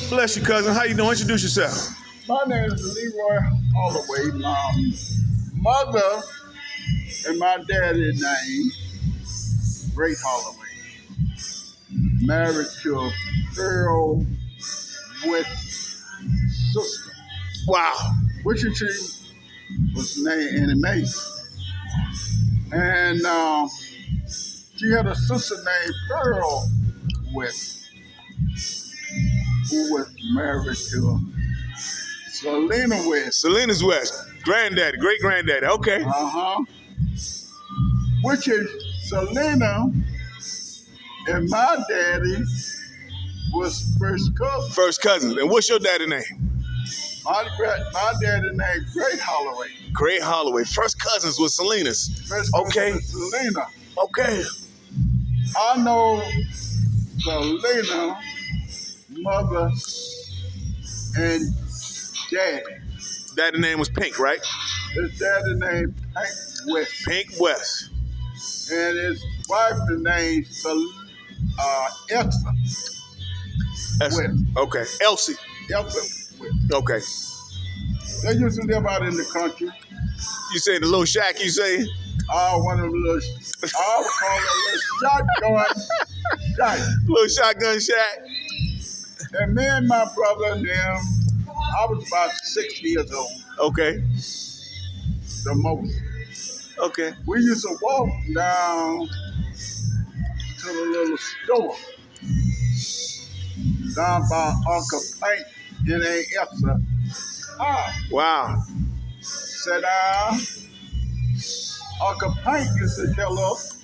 Bless you, cousin. How you doing? Introduce yourself. My name is Leroy Holloway. My mother and my daddy's name, Ray Holloway. Married to Pearl with sister, Wow. which she was named Annie Mae. And she had a sister named Pearl with, who was married to Selena West. Selena's West. Granddaddy, great granddaddy. Okay. Which is Selena and my daddy was first cousin. First cousin. And what's your daddy name? My daddy named Great Holloway. Great Holloway. First cousins with Selena's. First cousin Okay. is Selena. Okay. I know Selena, mother, and daddy. Daddy name was Pink, right? His daddy named Hank West. Pink West. And his wife is named Elsa. West. Okay. Elsie. Elsa West. Okay. They used to live out in the country. You say the little shack, you say? One of them little, I would call it a little shotgun shack. Little shotgun shack. And me and my brother and them, I was about 6 years old, Okay. the most. Okay. We used to walk down to the little store down by Uncle Pink in a Elsa. Wow. Said, Uncle Pink used to tell us,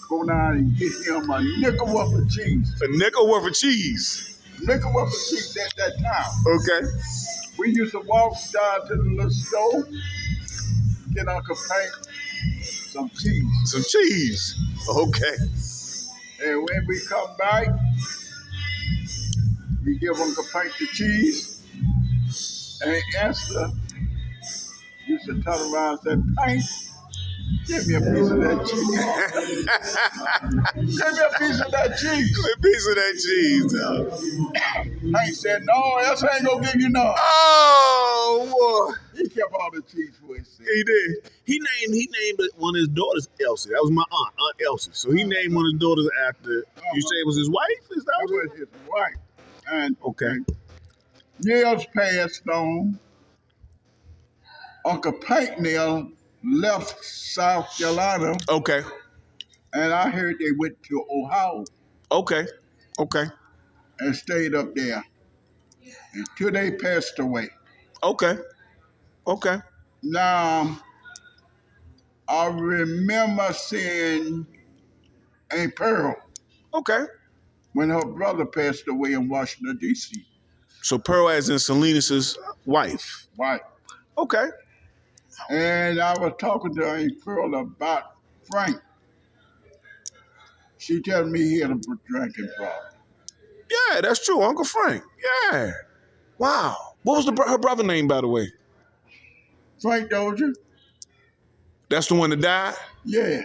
go down and get him a nickel worth of cheese. A nickel worth of cheese. Nickel worth of cheese at that time. Okay. We used to walk down to the little store, get Uncle Pink some cheese. Some cheese. Okay. And when we come back, we give Uncle Pink the cheese. And Esther used to turn around and say, Pink, give me a piece of that cheese. Give me a piece of that cheese. A piece of that cheese. Pink said, no, Esther ain't gonna give you none. Oh, boy. He kept all the cheese for himself. He did. He named one of his daughters Elsie. That was my Aunt Elsie. So he named one of his daughters after. You say it was his wife? Is that That was his wife. And okay? years passed on. Uncle Pink now left South Carolina, Okay. and I heard they went to Ohio Okay. Okay. and stayed up there until they passed away. Okay. Okay. Now, I remember seeing Aunt Pearl Okay. when her brother passed away in Washington, D.C. So Pearl as in Selena's wife. Right. Okay. And I was talking to Aunt Pearl about Frank. She told me he had a drinking problem. Yeah, that's true. Uncle Frank. Yeah. Wow. What was her brother name, by the way? Frank Dozier? That's the one that died? Yeah.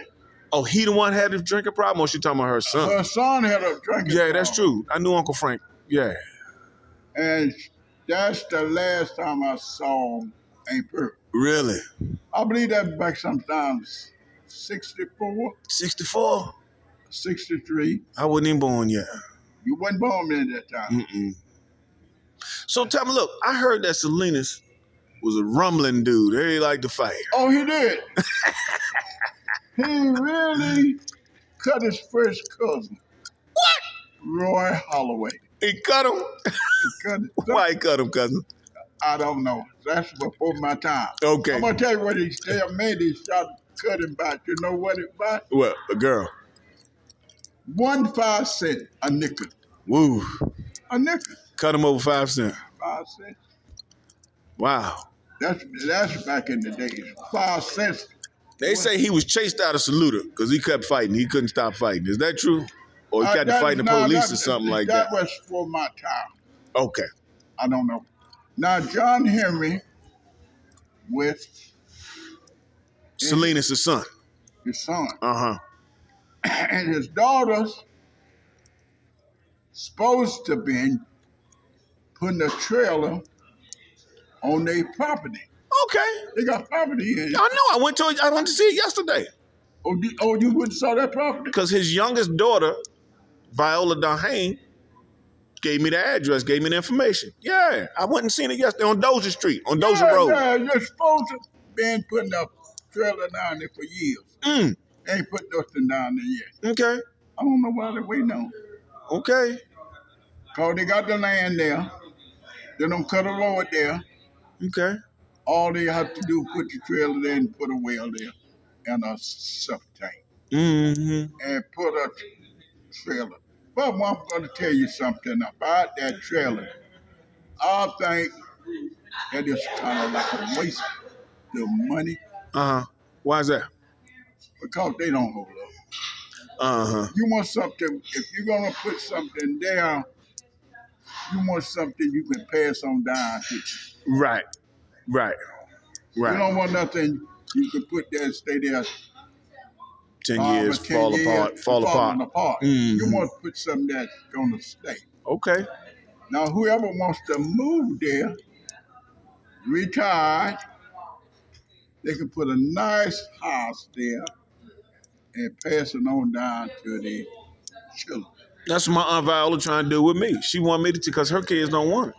Oh, he the one had the drinking problem, or she talking about her son? Her son had a drinking Yeah, problem. that's true. I knew Uncle Frank. Yeah. And that's the last time I saw Aunt Pearl. Really? I believe that back sometimes 64, 64? 63. I wasn't even born yet. You wasn't born in that time. Mm-mm. So tell me, look, I heard that Selena's was a rumbling dude. He liked to fight. Oh, he did. He really cut his first cousin. What? Roy Holloway. He cut him? He cut it. Why he cut him, cousin? I don't know. That's before my time. Okay. I'm going to tell you what he made. He started cutting back. You know what it was? What? A girl. 1 5 cent a nickel. Woo. A nickel. Cut him over 5 cents. 5 cents. Wow. That's back in the days. 5 cents. They say he was chased out of Saluda because he kept fighting. He couldn't stop fighting. Is that true? Or he got to fight the police or something like that? That was for my time. Okay. I don't know. Now, John Henry with Selena's his son. his son. Uh-huh. And his daughter's supposed to be putting a trailer on their property. Okay. They got property in. I know. I went to see it yesterday. Oh, you went and saw that property? Because his youngest daughter, Viola Dahane, gave me the address, gave me the information. Yeah, I went and seen it yesterday on Dozier Street, on Dozier Road. Yeah, you're supposed to been putting a trailer down there for years. Ain't put nothing down there yet. Okay. I don't know why they're waiting on. Okay. Because they got the land there. They don't cut a road there. Okay. All they have to do is put the trailer there and put a well there and a septic tank. And put a trailer. But I'm going to tell you something about that trailer. I think that is kind of like a waste of money. Why is that? Because they don't hold up. You want something, if you're going to put something there, you want something you can pass on down to you. Right. You don't want nothing you can put there and stay there 10 years, fall apart. You want to put something that's going to stay. Okay. Now, whoever wants to move there, retired, they can put a nice house there and pass it on down to the children. That's what my Aunt Viola trying to do with me. She want me to, because her kids don't want it.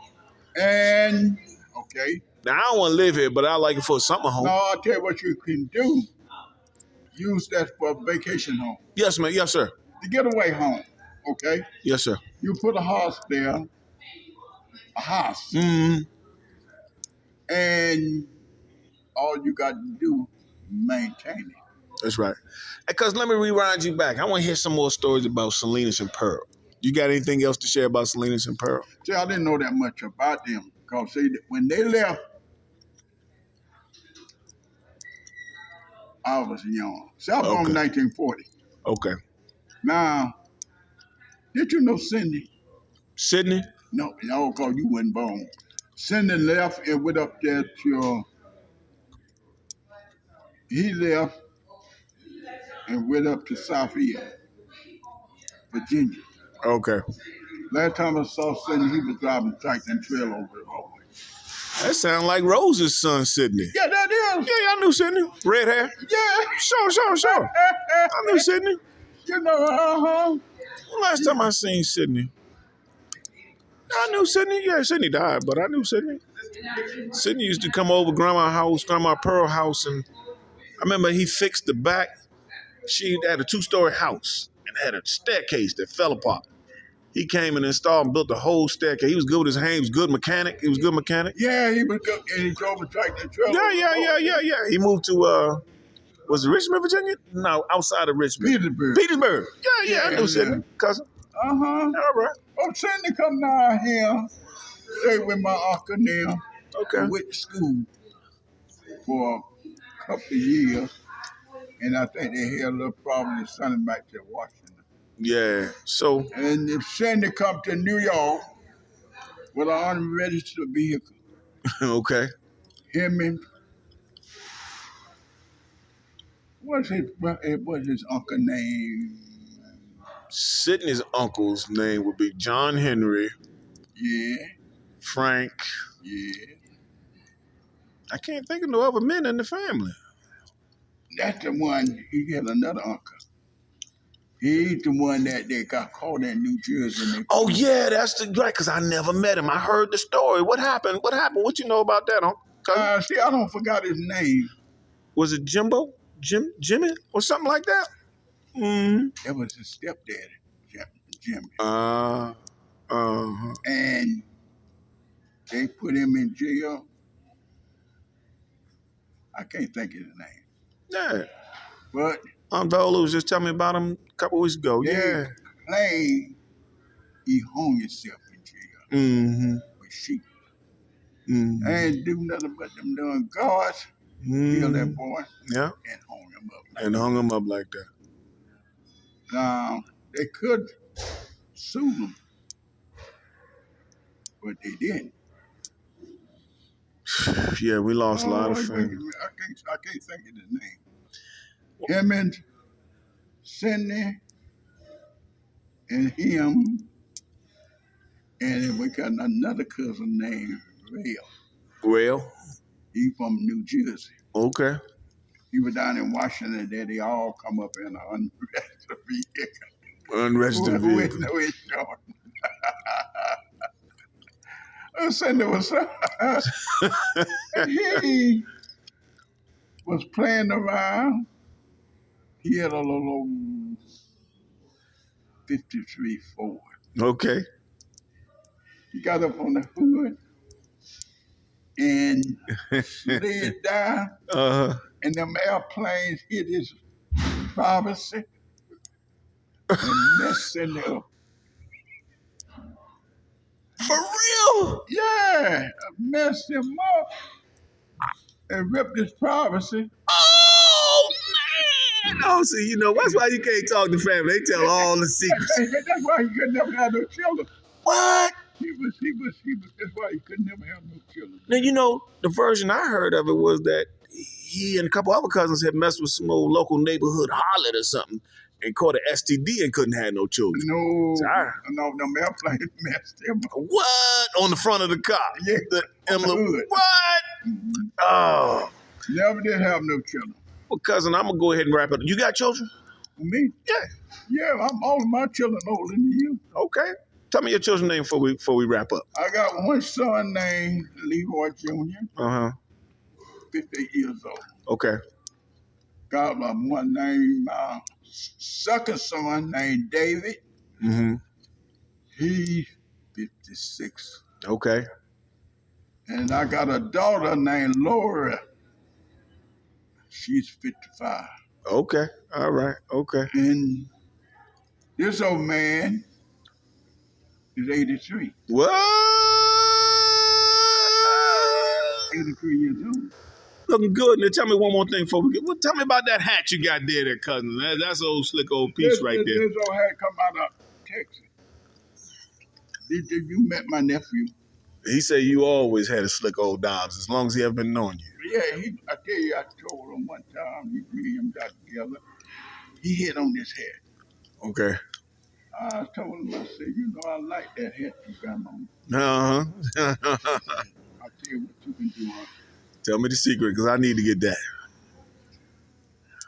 And, okay. Now, I don't want to live here, but I like it for a summer home. No, I'll tell you what you can do. Use that for a vacation home. Yes, man. Yes, sir. The getaway home, okay? Yes, sir. You put a house there, a house. And all you got to do, maintain it. That's right. Because let me rewind you back. I want to hear some more stories about Salinas and Pearl. You got anything else to share about Salinas and Pearl? See, I didn't know that much about them. Because, see, when they left, I was young. See, I was born in 1940. Okay. Now, did you know Cindy? Sydney? No, because you wasn't born. Cindy left and went up there to, he left and went up to Southeast, Virginia. Okay. Last time I saw Cindy, he was driving tractor and trailer over the road. That sounds like Rose's son, Sydney. Yeah, that is. Yeah, I knew Sydney. Red hair. Yeah. Sure. I knew Sydney. You know, Last time I seen Sydney, I knew Sydney. Yeah, Sydney died, but I knew Sydney. Sydney used to come over Grandma Pearl house, and I remember he fixed the back. She had a 2-story house and had a staircase that fell apart. He came and installed and built the whole staircase. He was good with his hands. He was a good mechanic. Yeah, he was good, and he drove a tractor and trailer. Yeah. He moved to, was it Richmond, Virginia? No, outside of Richmond. Petersburg. Yeah, I knew Sydney, cousin. All right. Oh, Cindy come down here, stay with my uncle now. Okay. I went to school for a couple of years, and I think they had a little problem in sending back to Washington. Yeah, so. And if Cindy come to New York with an unregistered vehicle, okay. him and what's his uncle name? Sydney's uncle's name would be John Henry. Yeah. Frank. Yeah. I can't think of no other men in the family. That's the one. He had another uncle. He's the one that they got caught in New Jersey. Oh, yeah, that's right, because I never met him. I heard the story. What happened? What you know about that, Uncle? See, I don't forgot his name. Was it Jimbo? Jimmy? Or something like that? That was his stepdaddy, Jimmy. And they put him in jail. I can't think of his name. Yeah. But Aunt Viola was just telling me about him a couple weeks ago. Yeah. He hung himself in jail with sheep. I ain't do nothing but them doing guards. Killed that boy. Yeah. And hung him up like that. Now, they could sue him, but they didn't. Yeah, we lost a lot of family. I can't think of his name. Him and Sidney and him And we got another cousin named Rail. Well, He from New Jersey. okay. He was down in Washington. There they all come up in an unregistered vehicle Unregistered with vehicle. no insurance. I said there was he was playing around. He had a little 53 Ford. Okay. He got up on the hood and slid down, and them airplanes hit his privacy and messed him up. For real? Yeah, messed him up and ripped his privacy. Oh man! Oh, see, you know that's why you can't talk to family. They tell all the secrets. That's why he could never have no children. What? That's why he could never have no children. Now you know the version I heard of it was that he and a couple other cousins had messed with some old local neighborhood harlot or something and caught an STD and couldn't have no children. No, airplane messed him up. What? On the front of the car? Yeah, the emblem. hood. What? Mm-hmm. Oh. Never did have no children. Well, cousin, I'm gonna go ahead and wrap it up. You got children? Me? Yeah. Yeah, all of my children older than you. Okay. Tell me your children's name before we wrap up. I got one son named Leroy Jr., 58 years old. Okay. Got one named, second son named David. Mm-hmm. He's 56. Okay. And I got a daughter named Laura. She's 55. Okay. All right. Okay. And this old man is 83. What? 83 years old. Looking good. Now tell me one more thing before we get. Well, tell me about that hat you got there, cousin. That's old slick old piece right there. This old hat come out of Texas. Did you met my nephew? He said you always had a slick old Dobbs as long as he ever been knowing you. Yeah, I tell you, I told him one time, me and him got together, he hit on this hat. Okay. I told him, I said, you know, I like that hat you got on. Uh-huh. I'll tell you what you can do on it. Tell me the secret, because I need to get that.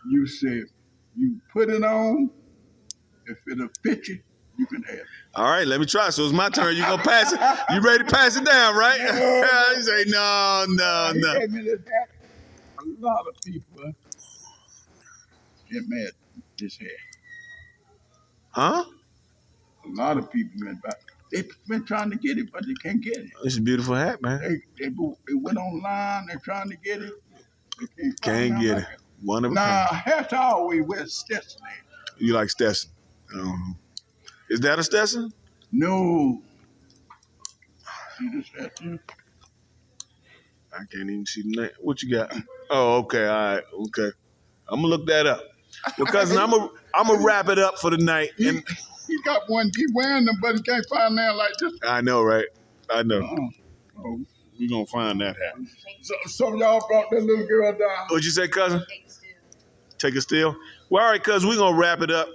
You said, you put it on, if it'll fit you, you can have it. All right, let me try. So it's my turn. You gonna pass it? You ready to pass it down, right? He say, no. He gave me this hat. A lot of people get mad at this hat. Huh? A lot of people they've been trying to get it, but they can't get it. It's a beautiful hat, man. They went online, they're trying to get it. They Can't get it. One of a Now, kind. hats I always wear Stetson. You like Stetson? Is that a Stetson? No. See this hat here? I can't even see the name. What you got? Oh, okay. All right. Okay. I'm gonna look that up. Well, cousin, I'm gonna wrap it up for the night. And He got one. He wearing them, but he can't find that like this. I know, right? I know. Oh. We're gonna find that hat. So some of y'all brought that little girl down. What'd you say, cousin? Take a steal. Well, all right, cousin, we're gonna wrap it up.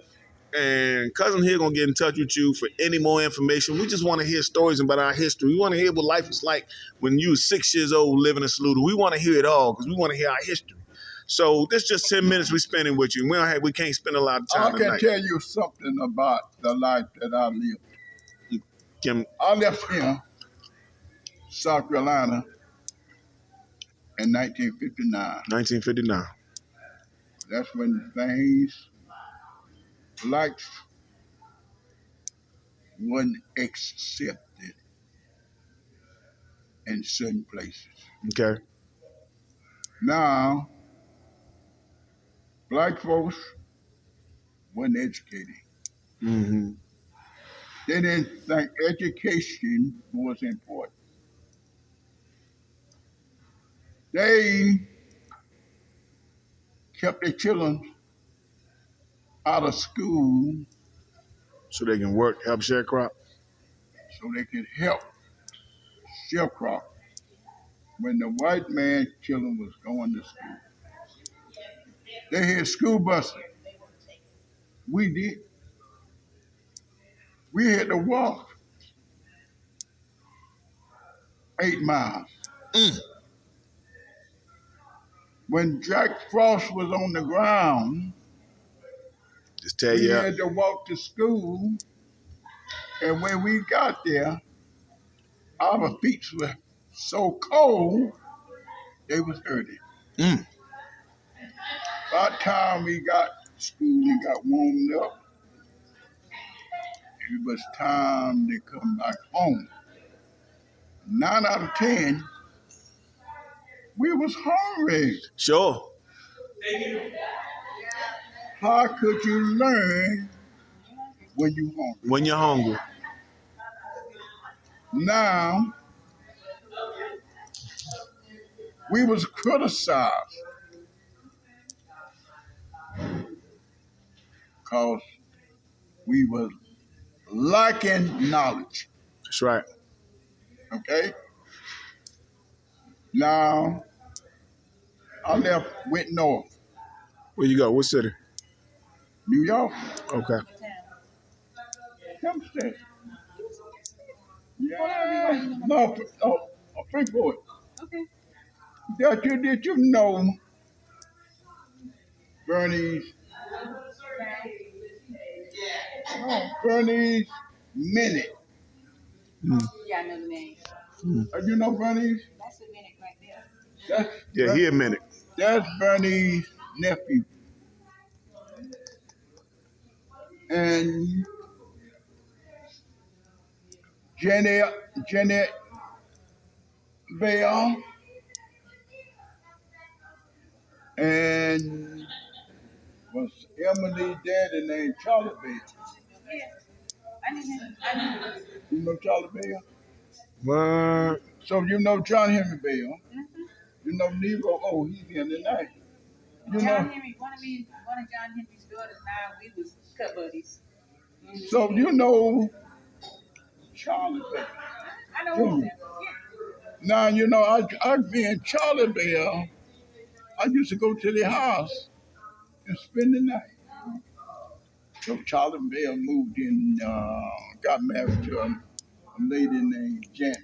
And cousin here gonna get in touch with you for any more information. We just want to hear stories about our history. We want to hear what life was like when you were 6 years old living in Saluda. We want to hear it all because we want to hear our history. So this just 10 minutes we're spending with you. We can't spend a lot of time I can tonight. tell you something about the life that I lived. I left here, South Carolina, in 1959. 1959. That's when things like wasn't accepted in certain places. Okay. Now, black folks weren't educated. Mm-hmm. They didn't think education was important. They kept their children out of school So they can work, help sharecrop. so they could help sharecrop when the white man's children was going to school. They had school buses. We did. We had to walk. 8 miles. Mm. When Jack Frost was on the ground, Just tell we you up. had to walk to school, and when we got there, our feet were so cold they was hurting. Mm. By the time we got to school and got warmed up, it was time to come back home. 9 out of 10, we was hungry. Sure. How could you learn when you hungry? When you're hungry. Now, we was criticized because we was lacking knowledge. That's right. Okay? Now, I went north, Where you go? What city? New York. Okay. Hempstead. Yeah. No, Freeport. Okay. Did you know Bernie's Bernie's Minute? Mm. Yeah, I know the name. You know Bernie's? That's a minute right there. That's Yeah, here a minute. That's Bernie's nephew. And Janet Bell and was Emily's daddy named Charlie Bell. Yeah. I knew him. I knew him. You know Charlie Bell? What? So you know John Henry Bell. Mm-hmm. You know Nero. Oh, he's here tonight. You John know. Henry, one of John Henry's daughters and I, we was cut buddies. Mm-hmm. So you know Charlie Bell. I know all of them. Yeah. Now you know I being Charlie Bell. I used to go to their house and spend the night. So Charlie Bell moved in, got married to a lady named Janet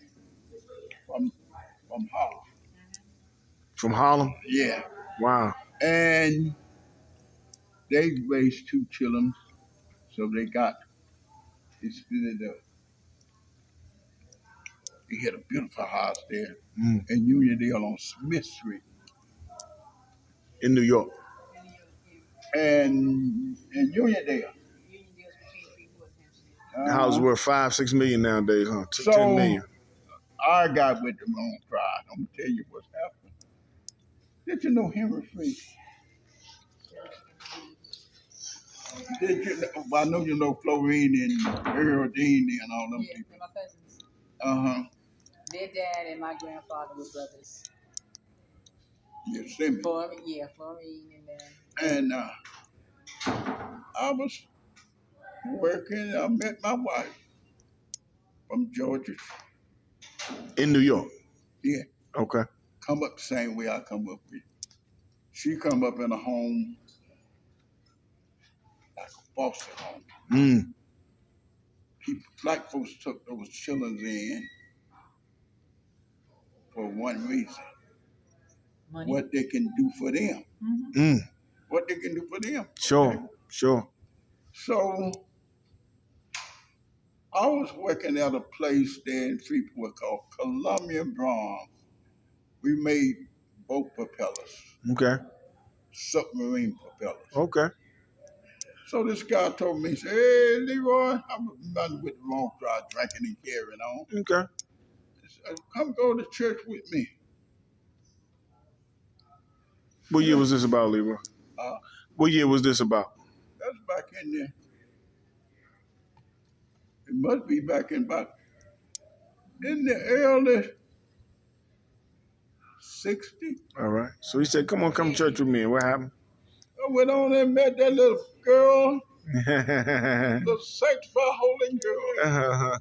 from Harlem. From Harlem? Yeah. Wow. And they raised 2 children, so they split it up. They had a beautiful house there Mm. in Uniondale on Smith Street. In New York. And in Uniondale. Union deals between Freeport and Hempstead. The house is worth 5-6 million nowadays, huh? So 10 million. I got with the wrong crowd. I'm gonna tell you what's happened. Did you know Henry Free? Did you know, I know you know Florine and Earl Dean and all them Yeah, people. they're my cousins. Uh-huh. Their dad and my grandfather were brothers. Yosemite. Florine and then. And I was working. I met my wife from Georgia. In New York. Yeah, Okay. come up the same way I come up with. She come up in a home like a foster home. Mm. Black folks took those children in for one reason: Money. what they can do for them. Mm-hmm. Mm. What they can do for them. Sure. Okay? Sure. So I was working at a place there in Freeport called Columbia Bronze. We made boat propellers, Okay. submarine propellers. Okay. So this guy told me, he said, "Hey, Leroy, I'm running with the wrong crowd, drinking and carrying on. Okay. He said, come go to church with me." What year was this about, Leroy? Uh, What year was this about? That's back in there. It must be back in the early 60s. All right. So he said, come to church with me. And what happened? I went on and met that little girl, little sanctified holy girl.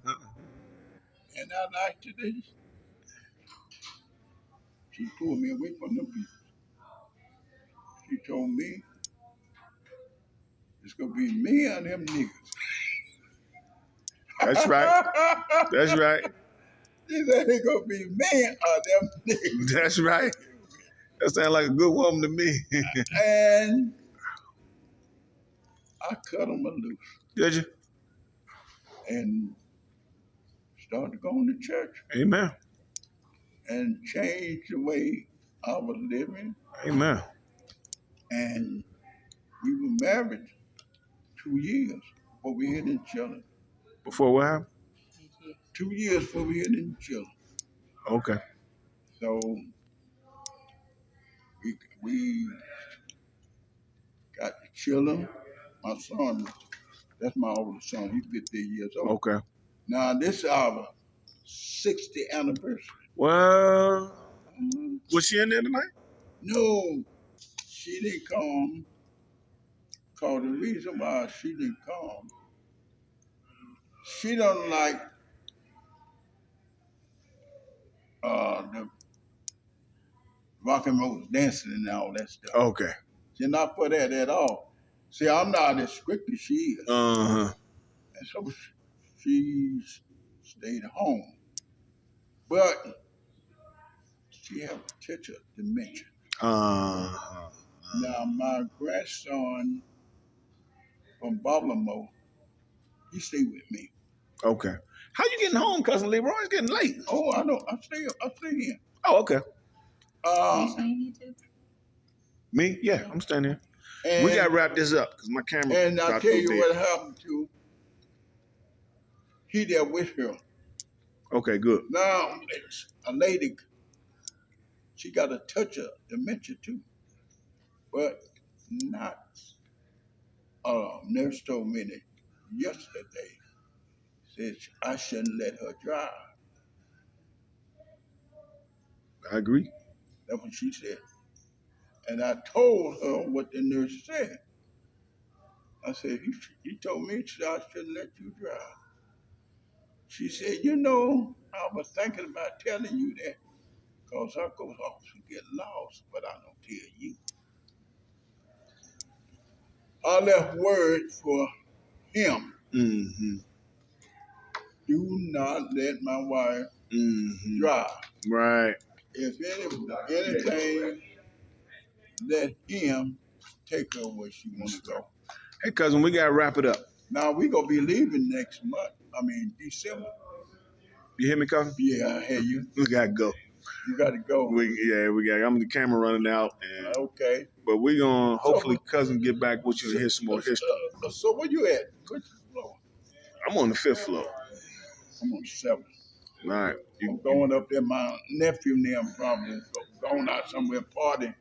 And I liked it. She pulled me away from the people. She told me, it's going to be me and them niggas. That's right. That's right. She said they gonna be men of them niggas. That's right. That sounds like a good woman to me. And I cut them loose Did you? and started going to church Amen. and changed the way I was living. Amen. And we were married 2 years before we had any children. Before what happened? 2 years before we had any children. Okay. So we got the children. My son, that's my oldest son. He's 15 years old. Okay. Now this is our 60th anniversary. Well, was she in there tonight? No, she didn't come. Cause the reason why she didn't come, she don't like the rock and roll dancing and all that stuff. Okay. She's not for that at all. See, I'm not as strict as she is. Uh-huh. And so she stayed home. But she have potential dementia. Uh-huh. Now, my grandson from Baltimore, he stayed with me. Okay. How you getting home, cousin Leroy? It's getting late. Oh, I know. I stay here. Oh, okay. You staying here too? Me? Yeah, I'm staying here. And, We got to wrap this up because my camera. and I'll about tell to you go what dead. happened to he there with her. Okay, good. Now, a lady, she got a touch of dementia too, but not. Nurse told me that yesterday, said I shouldn't let her drive. I agree. That's what she said. And I told her what the nurse said. I said, he told me I shouldn't let you drive. She said, you know, I was thinking about telling you that because I go off and get lost, but I don't tell you. I left word for him. Mm-hmm. Do not let my wife Mm-hmm. drive. Right. If anything, let him take her where she wants to go. Hey, cousin, we got to wrap it up. Now, we going to be leaving next month. December. You hear me, cousin? Yeah, I hear you. We got to go. You got to go. We got. I'm the camera running out. And, Okay. but we going to hopefully, cousin, get back with you and hear some more history. So where you at? Which floor? I'm on the 5th floor. I'm on 7th. All right. I'm going up there. My nephew and them probably going out somewhere partying.